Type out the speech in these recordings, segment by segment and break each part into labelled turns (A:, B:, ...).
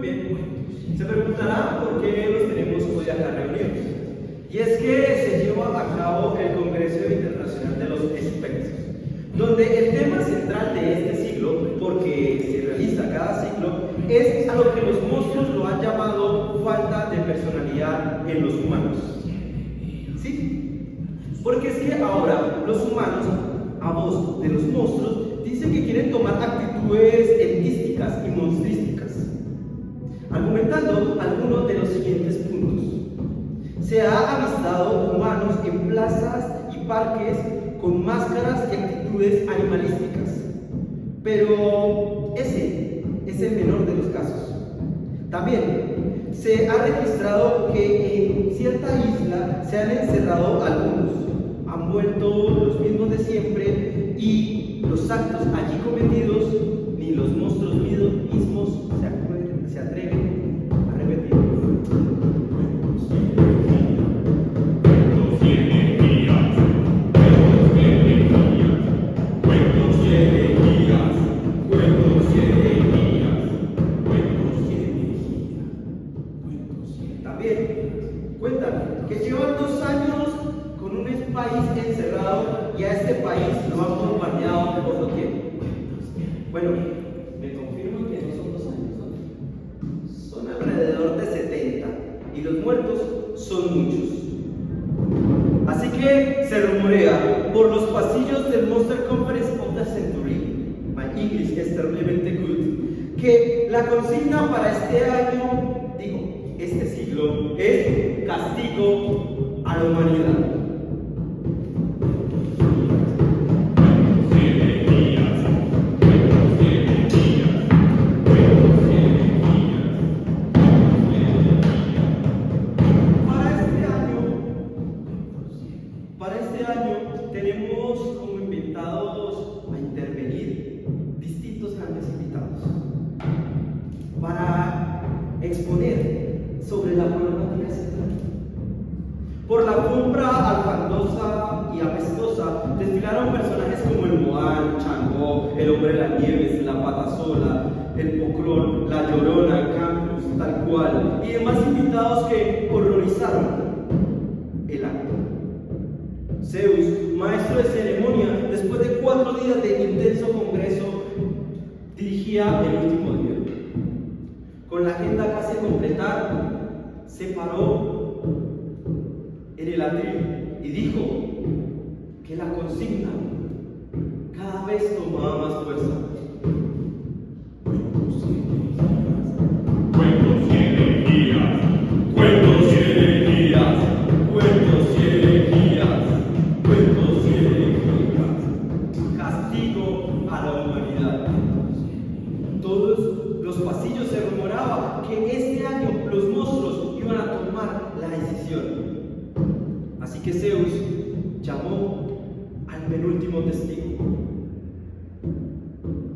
A: bien, se preguntará por qué los tenemos hoy acá reunidos. Y es que se lleva a cabo el Congreso Internacional de los Expertos, donde el tema central de este siglo, porque se realiza cada siglo, es a lo que los monstruos lo han llamado falta de personalidad en los humanos. ¿Sí? Porque es que ahora los humanos, a voz de los monstruos, dicen que quieren tomar actitudes entísticas y monstrísticas, argumentando algunos de los siguientes puntos. Se ha avistado humanos en plazas y parques con máscaras y actitudes animalísticas, pero ese es el menor de los casos. También se ha registrado que en cierta isla se han encerrado algunos, han vuelto los mismos de siempre y los actos allí cometidos ni los monstruos mismos se atreven a repetir. También cuentan que llevan 2 años con un país encerrado y a este país lo han bombardeado por doquier. Bueno, me confirman que no son 2 años, ¿no? Son alrededor de 70 y los muertos son muchos. Así que se rumorea por los pasillos del Monster Conference of the Century, my English is terriblemente good, que la consigna para este año, este siglo, es castigo a la humanidad. Para este año tenemos como invitados a intervenir distintos grandes invitados para exponer sobre la problemática central. Por la alfombra alfandosa y apestosa desfilaron personajes como el Moán, Changó, el Hombre de las Nieves, la Patasola, el Pocrón, la Llorona, Campos, tal cual, y demás invitados que horrorizaron el acto. Zeus, maestro de ceremonia, después de 4 días de intenso congreso, dirigía el último día. Con la agenda casi completada, se paró en el atril y dijo que la consigna cada vez tomaba más fuerza.
B: Cuentos y energías, cuentos y energías, cuentos y energías, cuentos y energías.
A: Castigo a la humanidad. Todos los pasillos se rumoraba que este año los monstruos iban a tomar la decisión. Así que Zeus llamó al penúltimo testigo.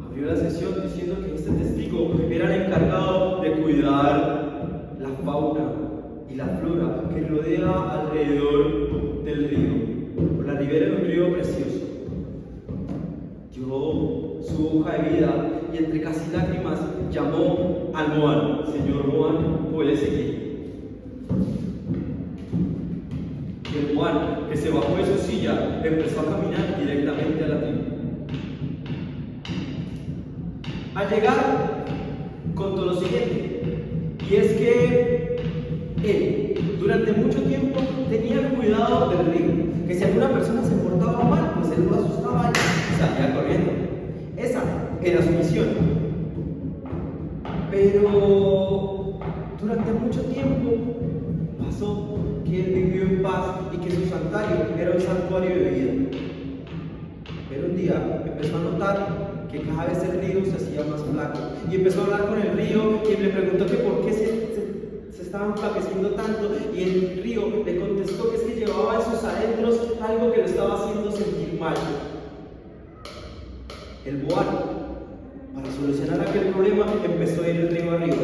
A: Abrió la sesión diciendo que este testigo era el encargado de cuidar la fauna y la flora que rodea alrededor del río, por la ribera de un río precioso. Dio su hoja de vida y entre casi lágrimas llamó al Moán. Señor Moán, puede seguir. Y el Moán, que se bajó de su silla, empezó a caminar directamente a la tribu. Al llegar, contó lo siguiente, y es que él, durante mucho tiempo, tenía el cuidado del río, que si alguna persona se portaba mal, pues él lo asustaba y salía corriendo. Esa era su misión. Pero durante mucho tiempo pasó que él vivió en paz y que su santuario era un santuario de vida. Pero un día empezó a notar que cada vez el río se hacía más flaco y empezó a hablar con el río y le preguntó que por qué se estaban enflaqueciendo tanto, y el río le contestó que es que llevaba en sus adentros algo que lo estaba haciendo sentir mal. El Moán, para solucionar aquel problema, empezó a ir el río arriba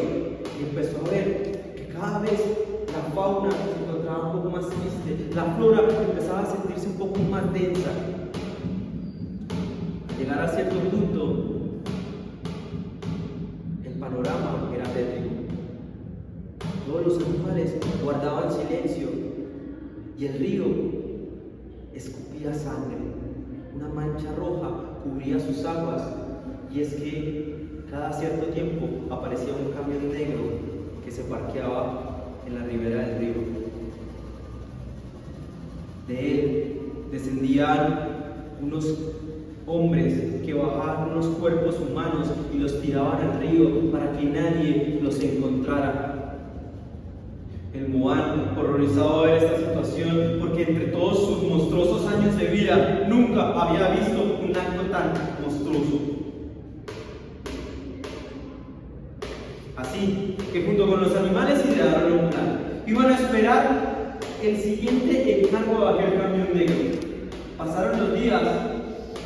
A: y empezó a ver que cada vez la fauna se encontraba un poco más triste, la flora empezaba a sentirse un poco más densa. Al llegar a cierto punto, el panorama era tétrico. Todos los animales guardaban silencio y el río escupía sangre. Una mancha roja cubría sus aguas, y es que cada cierto tiempo aparecía un camión negro que se parqueaba en la ribera del río. De él descendían unos hombres que bajaban unos cuerpos humanos y los tiraban al río para que nadie los encontrara. El Moán, horrorizado de ver esta situación, porque entre todos sus monstruosos años de vida nunca había visto un acto tan monstruoso. Así que junto con los animales idearon un plan. Iban a esperar el siguiente encargo de aquel camión negro. Pasaron los días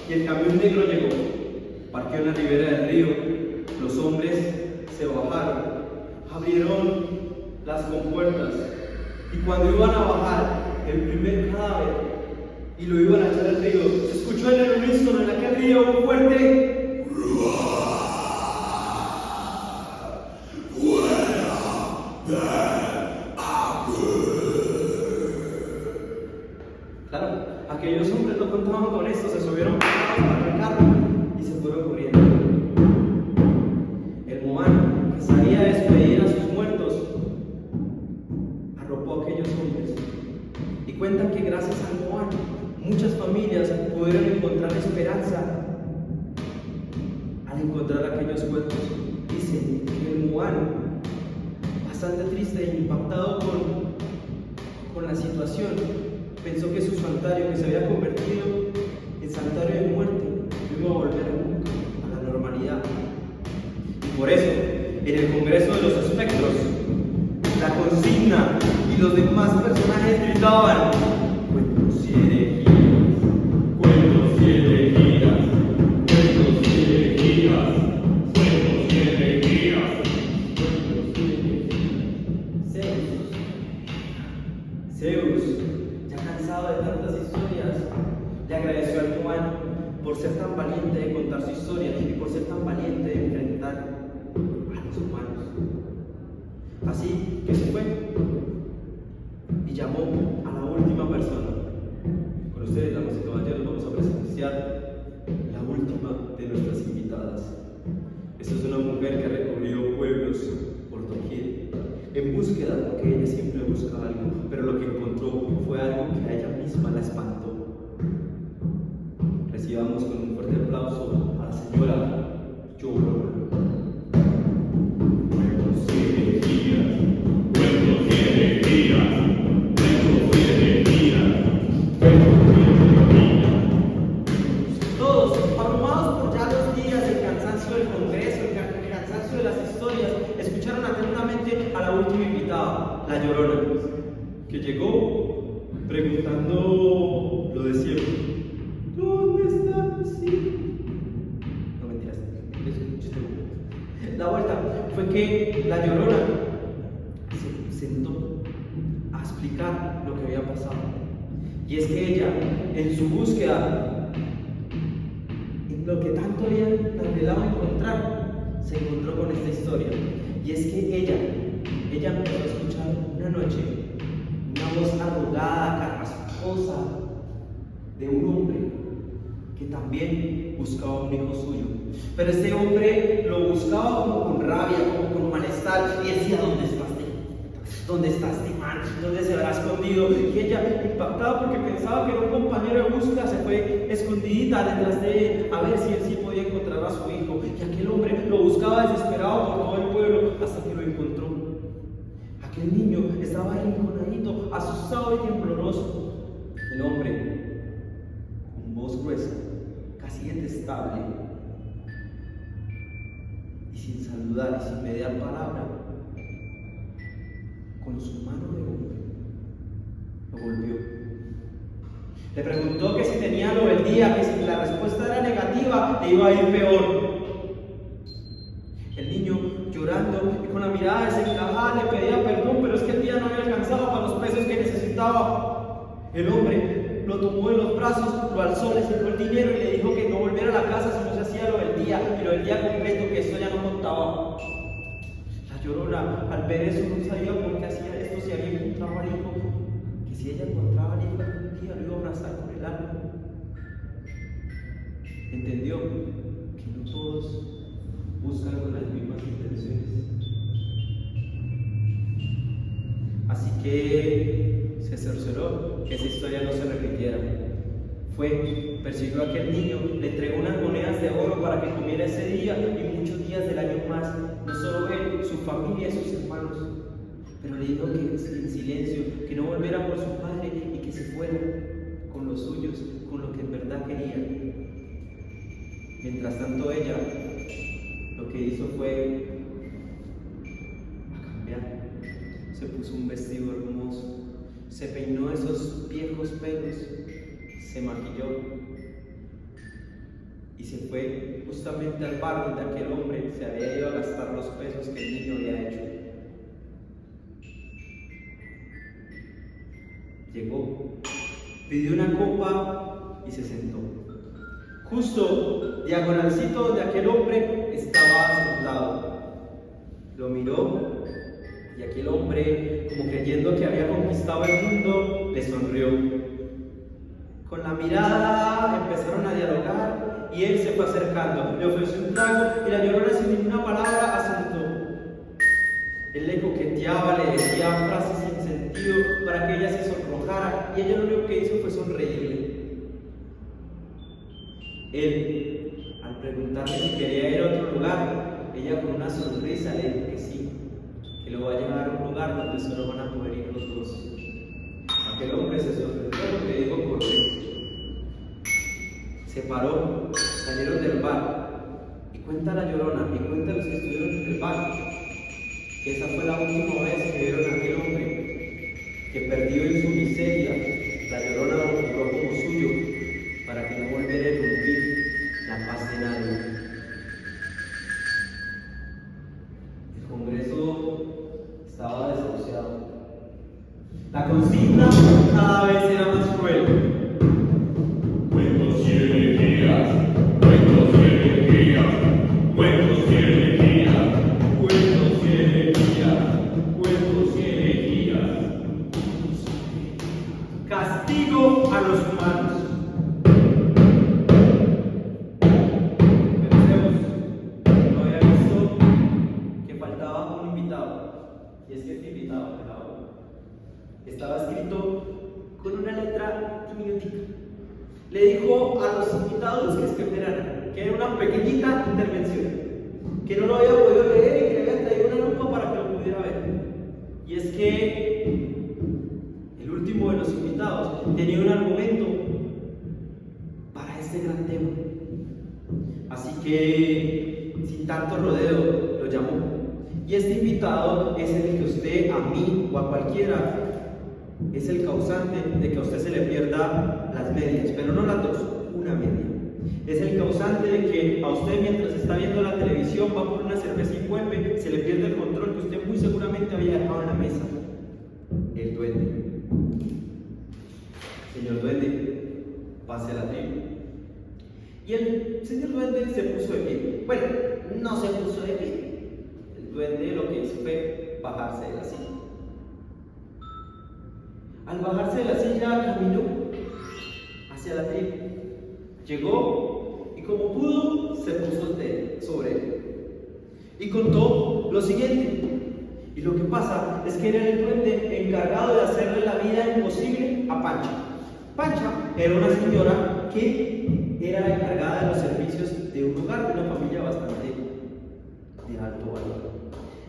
A: y el camión negro llegó. Parqueó en la ribera del río. Los hombres se bajaron, abrieron las compuertas, y cuando iban a bajar el primer cadáver y lo iban a echar al río, se escuchó en el unísono en aquel río un fuerte Claro, aquellos hombres no contaban con esto, se subieron para el carro y se fueron corriendo. El Moán, que sabía despedir a sus muertos, arropó a aquellos hombres, y cuentan que gracias al Moán muchas familias pudieron encontrar esperanza al encontrar aquellos cuerpos. Dicen que el Moán, bastante triste e impactado con la situación, pensó que su santuario, que se había convertido en santuario de muerte, no iba a volver nunca a la normalidad. Y por eso, en el Congreso de los Espectros, la consigna y los demás personajes gritaban: cuentos y herejías,
B: Cuentos y herejías, cuentos y herejías, cuentos y herejías.
A: Zeus, ya cansado de tantas historias, le agradeció al Moán por ser tan valiente de contar su historia y por ser tan valiente de enfrentar a los humanos. Así que se fue y llamó a la última persona. Con ustedes, damas y caballeros, vamos a presenciar la última de nuestras invitadas. Esta es una mujer que recorrió pueblos por doquier en búsqueda, porque ella siempre busca algo, pero lo que encontró fue algo que a ella misma la espantó. Recibamos con un fuerte aplauso a la señora Llorona.
B: Cuentos y herejías, cuentos y herejías, cuentos y herejías, cuentos y herejías.
A: Todos, abrumados por ya los días, el cansancio del Congreso, el cansancio de las historias, escucharon atentamente a la última invitada, la Llorona, que llegó preguntando lo de siempre: ¿dónde están los hijos? No, mentiras, es un chiste. La vuelta fue que la Llorona se sentó a explicar lo que había pasado. Y es que ella, en su búsqueda, en lo que tanto había anhelado encontrar, se encontró con esta historia. Y es que ella empezó a escuchar una noche una voz arrugada, carrasposa, de un hombre que también buscaba un hijo suyo. Pero este hombre lo buscaba como con rabia, como con malestar, y decía: ¿dónde está este? ¿Dónde está este man? ¿Dónde se habrá escondido? Y ella, impactada porque pensaba que era un compañero de búsqueda, se fue escondidita detrás de él a ver si él sí podía encontrar a su hijo. Y aquel hombre lo buscaba desesperado por todo el pueblo hasta que lo encontró. Aquel niño estaba arrinconadito, asustado y tembloroso. El hombre, con voz gruesa, casi detestable, y sin saludar y sin mediar palabra, con su mano de hombre, lo golpeó. Le preguntó que si tenía lo del día, que si la respuesta era negativa, le iba a ir peor. El niño, llorando y con la mirada desencajada, le pedía perdón, pero es que el día no había alcanzado para los pesos que necesitaba. El hombre lo tomó en los brazos, lo alzó, le sacó el dinero y le dijo que no volviera a la casa si no se hacía lo del día, y lo del día completo, que esto ya no contaba. La Llorona, al ver eso, no sabía por qué hacía esto, si había encontrado al hijo, que si ella encontraba al hijo algún día lo iba a abrazar con el alma. Entendió que no todos buscan con las mismas intenciones. Así que se cercioró que esa historia no se repitiera. Persiguió a aquel niño, le entregó unas monedas de oro para que comiera ese día y muchos días del año más, no solo él, su familia y sus hermanos. Pero le dijo que en silencio, que no volviera por su padre y que se fuera con los suyos, con lo que en verdad quería. Mientras tanto ella, lo que hizo fue a cambiar. Se puso un vestido hermoso, se peinó esos viejos pelos, se maquilló y se fue justamente al bar donde aquel hombre se había ido a gastar los pesos que el niño había hecho. Llegó, pidió una copa y se sentó. Justo diagonalcito donde aquel hombre estaba sentado. Lo miró y aquel hombre, como creyendo que había conquistado el mundo, le sonrió. Con la mirada empezaron a dialogar y él se fue acercando, le ofreció un trago y la Llorona sin ninguna palabra asentó. Él le coqueteaba, le decía frases sin sentido para que ella se sonrojara y ella lo único que hizo fue sonreírle. Él, al preguntarle si quería ir a otro lugar, ella con una sonrisa le dijo que sí, que lo va a llevar a un lugar donde solo van a poder ir los dos. Aquel hombre se sorprendió porque dijo correcto. Se paró, salieron del bar y cuenta la Llorona y cuenta los que estuvieron en el bar que esa fue la última vez que vieron a aquel hombre que perdió en su miseria. La Llorona lo compró como suyo para que no volviera a irrumpir la paz de nadie. El Congreso estaba desahuciado. La consigna cada vez era más cruel.
B: Cuentos y elegías, cuentos y elegías, cuentos y elegías, cuentos y elegías, cuentos y elegías.
A: Castigo a los humanos. Pensemos, no había visto que faltaba un invitado. Y es que este invitado estaba escrito con una letra diminutica. Le dijo a los invitados que esperaran, que era una pequeñita intervención, que no lo había podido leer y que le había traído una lupa para que lo pudiera ver. Y es que el último de los invitados tenía un argumento para este gran tema. Así que, sin tanto rodeo, lo llamó. Y este invitado es el que usted, a mí o a cualquiera, es el causante de que a usted se le pierda las medias, pero no las dos, una media. Es el causante de que a usted, mientras está viendo la televisión, va por una cerveza y vuelve, se le pierde el control que usted muy seguramente había dejado en la mesa. El duende. Señor duende, pase a la tribu. Y el señor duende se puso de pie. Bueno, no se puso de pie. El duende lo que hizo fue bajarse de la silla. Al bajarse de la silla, caminó hacia la tribu. Llegó y como pudo, se puso sobre él. Y contó lo siguiente. Y lo que pasa es que era el duende encargado de hacerle la vida imposible a Pancha. Pancha era una señora que era la encargada de los servicios de un lugar, de una familia bastante de alto valor.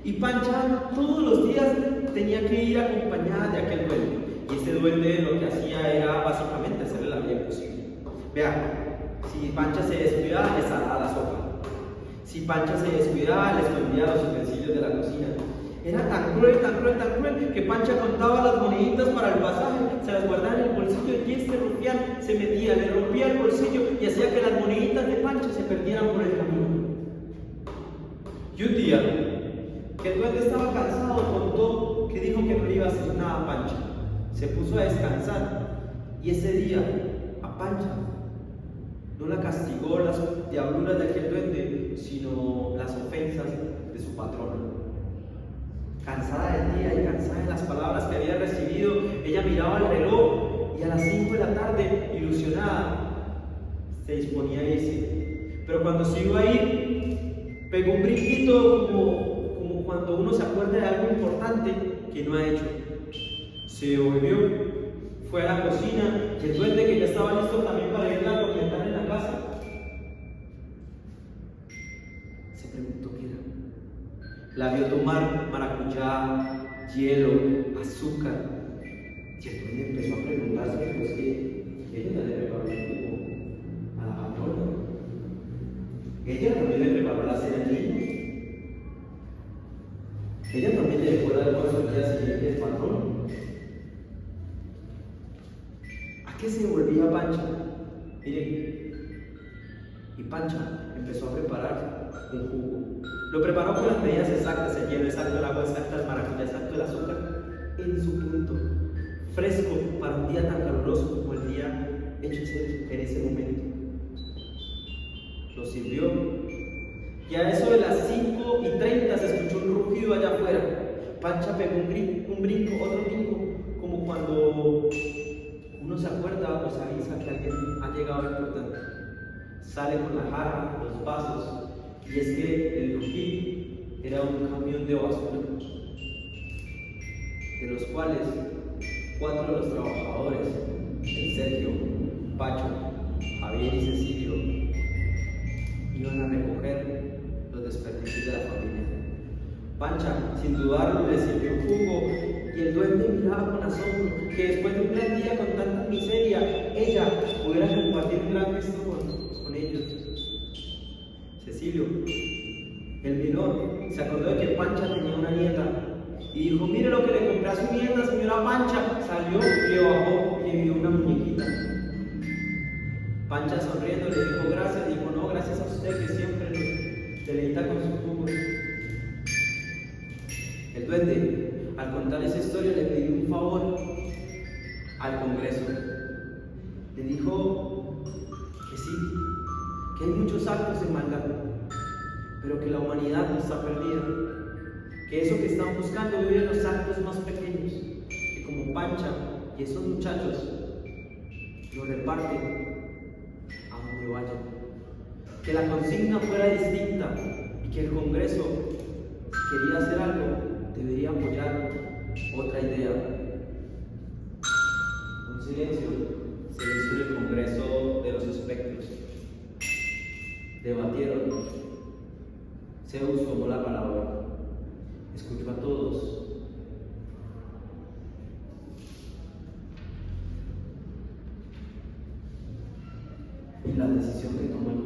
A: Y Pancha todos los días tenía que ir acompañada de aquel duende. Y ese duende lo que hacía era básicamente hacerle la vida imposible. Vean, si Pancha se descuidaba, le salaba la sopa. Si Pancha se descuidaba, le escondía los utensilios de la cocina. Era tan cruel, tan cruel, tan cruel que Pancha contaba las moneditas para el pasaje, se las guardaba en el bolsillo y este rufián se metía, le rompía el bolsillo y hacía que las moneditas de Pancha se perdieran por el camino. Y un día, que el duende estaba cansado, contó que dijo que no le iba a hacer nada a Pancha. Se puso a descansar y ese día a Pancha no la castigó las diabluras de aquel duende, sino las ofensas de su patrona. había recibido, ella miraba el reloj y a las 5 de la tarde, ilusionada, se disponía a irse. Pero cuando se iba a ir, pegó un brinquito como cuando uno se acuerda de algo importante que no ha hecho. Se volvió, fue a la cocina y el duende, que ya estaba listo también para irla a comentar en la casa, se preguntó qué era. La vio tomar maracuyá, hielo, azúcar, y el duende empezó a preguntarse, pues que ella no le preparó el jugo a la patrona. Ella también le preparó la cena al niño. Ella también le dejó el almuerzo al día siguiente al patrón. ¿A qué se volvía Pancha? Miren, y Pancha empezó a preparar un jugo. Lo preparó con las medidas exactas, el hielo exacto, el agua exacta, el maracuyá exacto, el azúcar en su punto, fresco para un día tan caluroso como el día hecho en ese momento. Lo sirvió y a eso de las 5:30 se escuchó un rugido allá afuera. Pancha pegó un brinco, otro brinco, como cuando uno se acuerda o se avisa que alguien ha llegado importante. Sale con la jarra, los vasos, y es que el rugir era un camión de basura, de los cuales 4 de los trabajadores, el Sergio, Pacho, Javier y Cecilio, iban a recoger los desperdicios de la familia. Pancha, sin dudarlo, le sirvió un jugo y el duende miraba con asombro que después de un gran día con tanta miseria, ella pudiera compartir un gran gesto con ellos. Cecilio, el menor, se acordó de que Pancha tenía una nieta y dijo: mire lo que le compré a su nieta, señora Pancha. Salió, le bajó y le dio una muñequita. Pancha, sonriendo, le dijo gracias. Dijo: no, gracias a usted que siempre nos deleita con sus jugos. El duende, al contar esa historia, le pidió un favor al Congreso. Le dijo que sí, que hay muchos actos de maldad, pero que la humanidad no está perdida, que eso que están buscando vive en los actos más pequeños, que como Pancha y esos muchachos lo reparten a donde vayan, que la consigna fuera distinta y que el Congreso, si quería hacer algo, debería apoyar otra idea. Un silencio se hizo en el Congreso de los Espectros. Debatieron. Zeus tomó la palabra, escuchó a todos y la decisión que tomó el